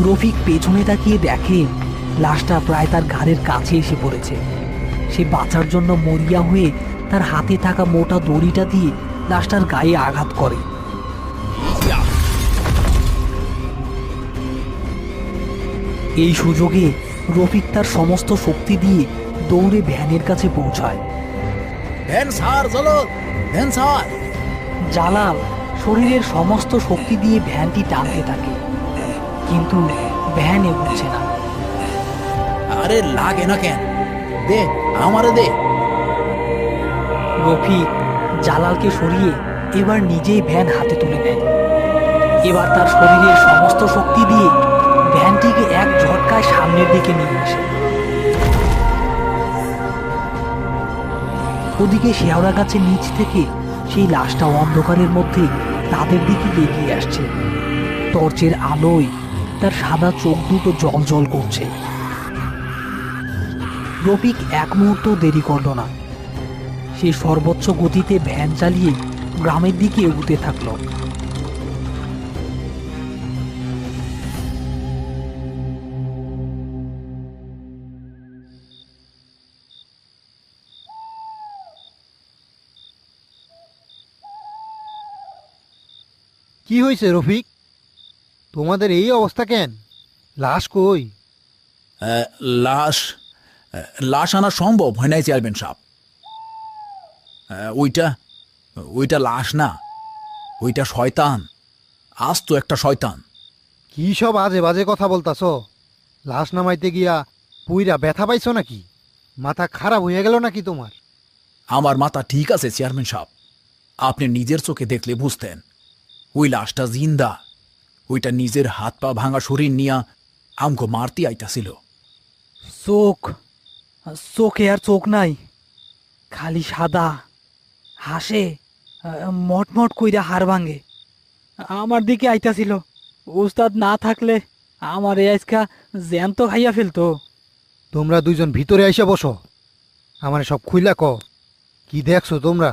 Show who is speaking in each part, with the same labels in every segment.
Speaker 1: রফিক পেছনে তাকিয়ে দেখে লাশটা প্রায় তার ঘাড়ের কাছে এসে পড়েছে। সে বাঁচার জন্য মরিয়া হয়ে তার হাতে থাকা মোটা দড়িটা দিয়ে লাশটার গায়ে আঘাত করে। এই সুযোগে রফিক তার সমস্ত শক্তি দিয়ে দৌড়ে ভ্যানের কাছে পৌঁছায়। জালাল শরীরের সমস্ত শক্তি দিয়ে ভ্যানটি টানতে থাকে, কিন্তু ভ্যান এগোচ্ছে না।
Speaker 2: আরে লাগে না কেন, দে আমারে দে।
Speaker 1: রফিক জালালকে সরিয়ে এবার নিজেই ভ্যান হাতে তুলে নেয়। এবার তার শরীরের সমস্ত শক্তি দিয়ে ভ্যানটিকে এক ঝটকায় সামনের দিকে নিয়ে আসে। ওদিকে শেওড়া গাছের নিচ থেকে সেই লাশটা অন্ধকারের মধ্যে তাদের দিকে এগিয়ে আসছে। টর্চের আলোয় তার সাদা চোখ দুটো জল জল করছে। রফিক এক মুহূর্ত দেরি করল না। সে সর্বোচ্চ গতিতে ভ্যান চালিয়ে গ্রামের দিকে এগুতে থাকলো।
Speaker 3: কি হয়েছে রফিক, তোমাদের এই অবস্থা কেন? লাশ কই?
Speaker 2: লাশ লাশ আনা সম্ভব হয় নাই চেয়ারম্যান সাহেব। ওইটা ওইটা লাশ না, ওইটা শয়তান, আজ তো একটা শয়তান।
Speaker 3: কি সব আজে বাজে কথা বলতাছ? লাশ নামাইতে গিয়া পুইরা ব্যথা পাইছো নাকি? মাথা খারাপ হয়ে গেল নাকি তোমার?
Speaker 2: আমার মাথা ঠিক আছে চেয়ারম্যান সাহেব, আপনি নিজের চোখে দেখলে বুঝতেন। ওই লাশটা জিন্দা, ওইটা নিজের হাত পা ভাঙা শরীর নিয়া আমগো মারতে আইতাছিল।
Speaker 1: চোখে আর চোখ নাই, খালি সাদা, হাসে, মটমট কইরা হাড় ভাঙে। আমার দিকে আইতাছিল। উস্তাদ না থাকলে আমার এই আজকা জ্যান্ত খাইয়া ফেলতো।
Speaker 3: তোমরা দুইজন ভিতরে আইসা বসো, আমার সব খুইলা ক, কি দেখছো তোমরা?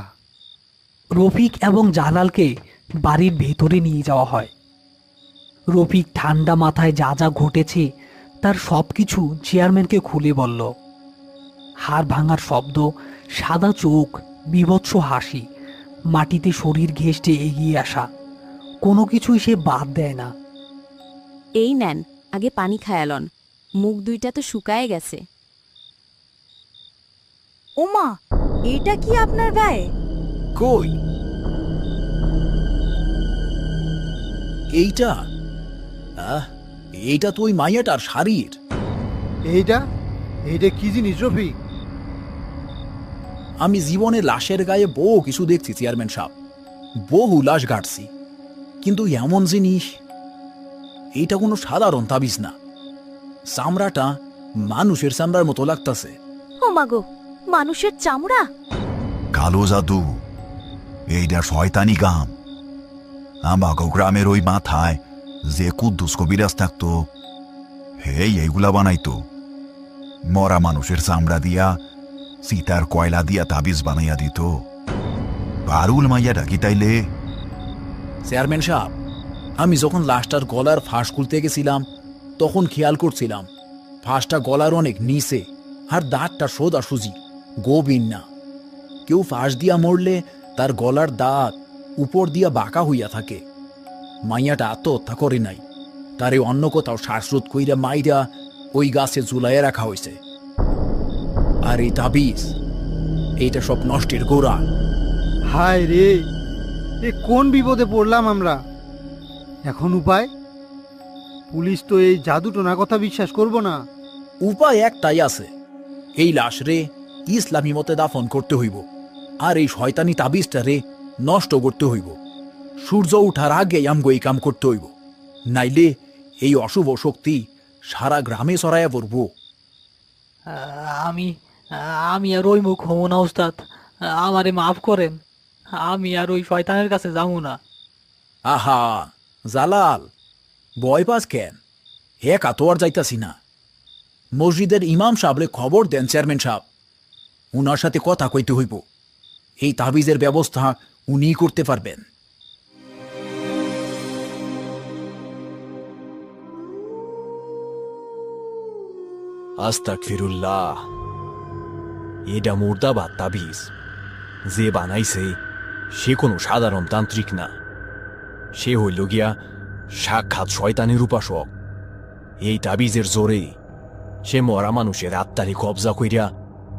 Speaker 1: রফিক এবং জালালকে বাড়ির ভেতরে নিয়ে যাওয়া হয়। রফিক ঠান্ডা মাথায় যা যা ঘটেছে তার সব কিছু চেয়ারম্যানকে খুলে বলল। হাড় ভাঙার শব্দ, সাদা চোখ, বীভৎস হাসি, মাটিতে শরীর ঘেঁষটে এগিয়ে আসা, কোনো কিছুই সে বাদ দেয় না।
Speaker 4: এই নেন, আগে পানি খায়ালন, মুখ দুইটা তো শুকায় গেছে। ওমা, এটা কি আপনার গায়ে?
Speaker 2: কই এইটা? এইটা তো ওই মাইয়াটার শাড়ির।
Speaker 3: এইটা এইটা কি জিনিস রফিক?
Speaker 2: আমি জীবনে লাশের গায়ে বহু কিছু দেখছি চেয়ারম্যান সাহেব, বহু লাশ গাড়ছি, কিন্তু এমন জিনিস, এইটা কোনো সাধারণ তাবিজ না। চামড়াটা মানুষের চামড়ার মতো লাগতাছে।
Speaker 4: ও মাগো, মানুষের চামড়া?
Speaker 5: কালো জাদু, এইটা শয়তানি গাম। আমাগো গ্রামের ওই মাথায় যে কুদ্দুস কবিরাজ থাকতো, হেই এইগুলা বানাইতো। মরা মানুষের চামড়া দিয়া, সীতার কয়লা দিয়া তাবিজ বানাইয়া দিত। পারুল মাইয়া ডাকি তাইলে।
Speaker 2: চেয়ারম্যান সাহেব, আমি যখন লাশটার গলার ফাঁস খুলতে গেছিলাম তখন খেয়াল করছিলাম ফাঁসটা গলার অনেক নিচে, আর দাঁতটা সোজাসুজি, গভীর না। কেউ ফাঁস দিয়া মরলে তার গলার দাঁত উপর দিয়া বাঁকা হইয়া থাকে। মাইয়াটা আত্মহত্যা করে নাই, তারে অন্য কোথাও শ্বাসরোধ কইরা মাইরা ওই গাছে ঝুলাইয়া রাখা হয়েছে। আর এই তাবিজ, এইটা সব নষ্টের গোড়া।
Speaker 3: হায় রে, এ কোন বিপদে পড়লাম আমরা! এখন উপায়? পুলিশ তো এই জাদু টোনা কথা বিশ্বাস করব না।
Speaker 2: উপায় একটাই আছে, এই লাশ রে ইসলামী মতে দাফন করতে হইব, আর এই শয়তানি তাবিজটা রে নষ্ট করতে হইব। সূর্য উঠার আগে আমগো এই কাম করতে হইব, নাইলে এই অশুভ শক্তি সারা গ্রামে ছড়াইয়া পড়ব।
Speaker 1: আমি আমি আর ওই মুখ হবো না উস্তাদ, আমারে মাফ করেন। আমি আর ওই শয়তানের কাছে যাবো না।
Speaker 2: আহা জালাল, ভয় পাস কেন? একা তো আর যাইতাছি না। মসজিদের ইমাম সাহেবরে খবর দেন চেয়ারম্যান সাহেব, উনার সাথে কথা কইতে হইব। এই তাবিজের ব্যবস্থা উনিই করতে পারবেন।
Speaker 6: আস্তাগফিরুল্লাহ। এটা মুর্দাবাদ তাবিজ। যে বানাইছে সে কোনো সাধারণ তান্ত্রিক না, সে হইল গিয়া সাক্ষাৎ শয়তানের উপাসক। এই তাবিজের জোরে সে মরা মানুষের আত্মারে কবজা কইরা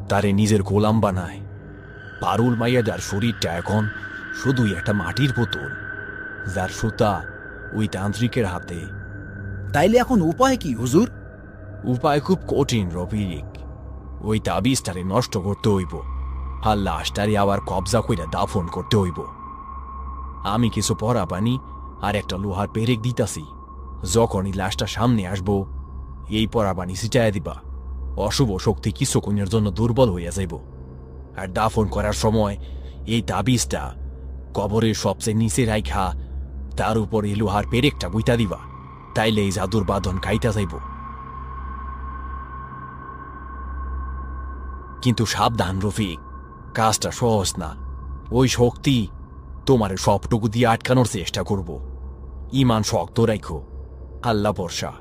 Speaker 6: তারে নিজের গোলাম বানায়। পারুল মাইয়াদার শরীরটা এখন শুধুই একটা মাটির বোতল, যার সুতা ওই তান্ত্রিকের হাতে।
Speaker 2: তাইলে এখন উপায় কি হুজুর?
Speaker 6: উপায় খুব কঠিন রফিক। ওই তাবিজটারে নষ্ট করতে হইব, আর লাশটারে আবার কবজা কইরা দাফন করতে হইব। আমি কিছু পরা পানি আর একটা লোহার পেরেক দিতাছি। যখনই লাশটা সামনে আসবো, এই পরা পানি ছিটাইয়া দিবা। অশুভ শক্তি কিছুক্ষণের জন্য দুর্বল হইয়া যাইব। আর দাফন করার সময় এই তাবিজটা কবরের সবচেয়ে নিচে রাইখা তার উপর এই লোহার পেরেকটা বুইতা দিবা। তাইলে এই জাদুর বাঁধন খাইতা যাইব। কিন্তু সাবধান রফিক, কাজটা সহজ না। ওই শক্তি তোমার সবটুকু দিয়ে আটকানোর চেষ্টা করব। ইমান শক্ত রাখো, আল্লাহ ভরসা।